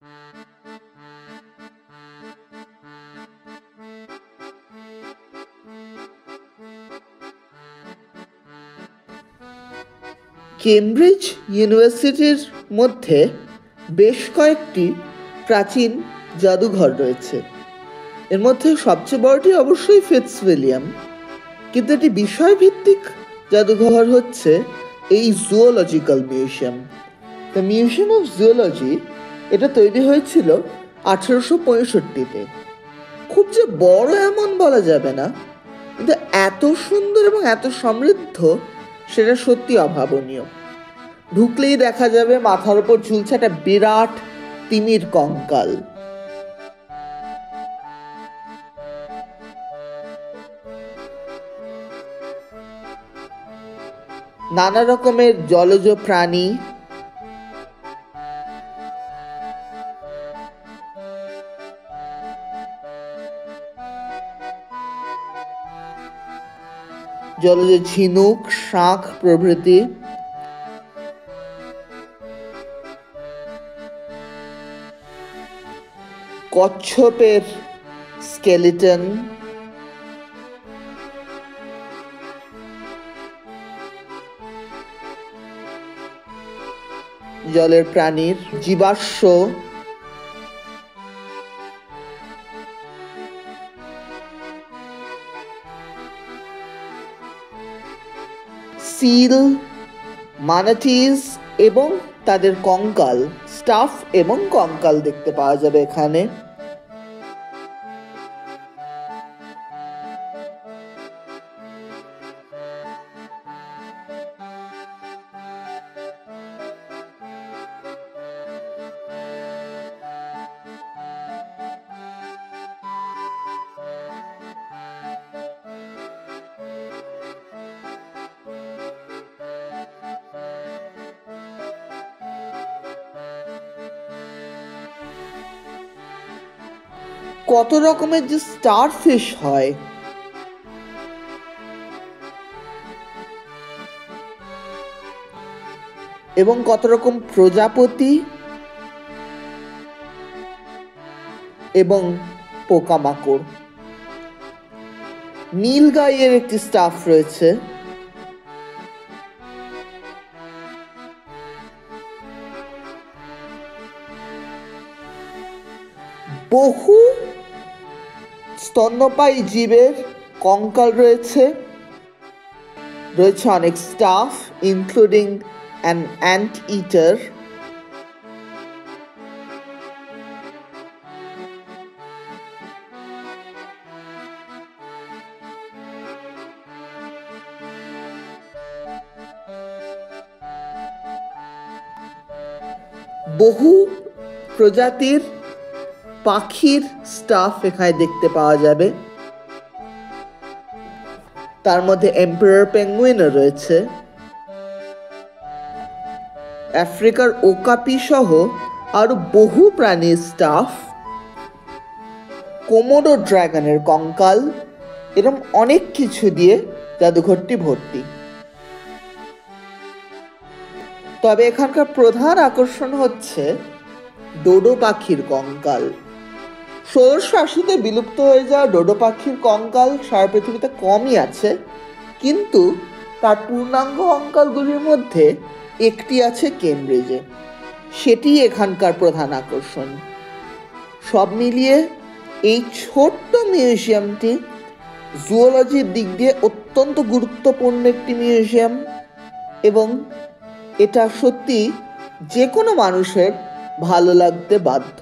Cambridge ইউনিভার্সিটির মধ্যে বেশ কয়েকটি প্রাচীন জাদুঘর রয়েছে। এর মধ্যে সবচেয়ে বড়টি অবশ্যই ফিটজউইলিয়াম, কিন্তু এটি বিষয়ভিত্তিক জাদুঘর হচ্ছে এই zoological museum. The museum of zoology এটা তৈরি হয়েছিল 1865-তে। খুব যে বড় এমন বলা যাবে না, কিন্তু এত সুন্দর এবং এত সমৃদ্ধ সেটা সত্যি অভাবনীয়। ঢুকলেই দেখা যাবে মাথার উপর ঝুলছে একটা বিরাট তিমির কঙ্কাল। নানা রকমের জলজ প্রাণী, জলজ ঝিনুক, শাঁখ প্রভৃতি। কচ্ছপের স্কেলিটন, জলের প্রাণীর জীবাশ্ম, সিল, মানাটিস এবং তাদের কঙ্কাল, স্টাফ এবং কঙ্কাল দেখতে পাওয়া যাবে এখানে। কত রকমের যে স্টারফিশ হয়, এবং কত রকম প্রজাপতি এবং পোকামাকড়। নীলগাইয়ের একটি স্টাফ রয়েছে। বহু স্তন্যপায়ী জীবের কঙ্কাল রয়েছে। রয়েছে অনেক স্টাফ ইনক্লুডিং অ্যান অ্যান্ট ইটার। বহু প্রজাতির পাখির স্টাফ এখানে দেখতে পাওয়া যাবে। তার মধ্যে এম্পারার পেঙ্গুইনও রয়েছে। আফ্রিকার ওকাপি সহ আরো বহু প্রাণীর স্টাফ, কোমোডো ড্রাগনের কঙ্কাল, এরকম অনেক কিছু দিয়ে জাদুঘরটি ভর্তি। তবে এখানকার প্রধান আকর্ষণ হচ্ছে ডোডো পাখির কঙ্কাল। 1680-তে বিলুপ্ত হয়ে যাওয়া ডোডো পাখির কঙ্কাল সারা পৃথিবীতে কমই আছে, কিন্তু তার পূর্ণাঙ্গ কঙ্কালগুলির মধ্যে একটি আছে কেমব্রিজে। সেটি এখানকার প্রধান আকর্ষণ। সব মিলিয়ে এই ছোট্ট মিউজিয়ামটি জুওলজির দিক দিয়ে অত্যন্ত গুরুত্বপূর্ণ একটি মিউজিয়াম, এবং এটা সত্যি যে কোনো মানুষের ভালো লাগতে বাধ্য।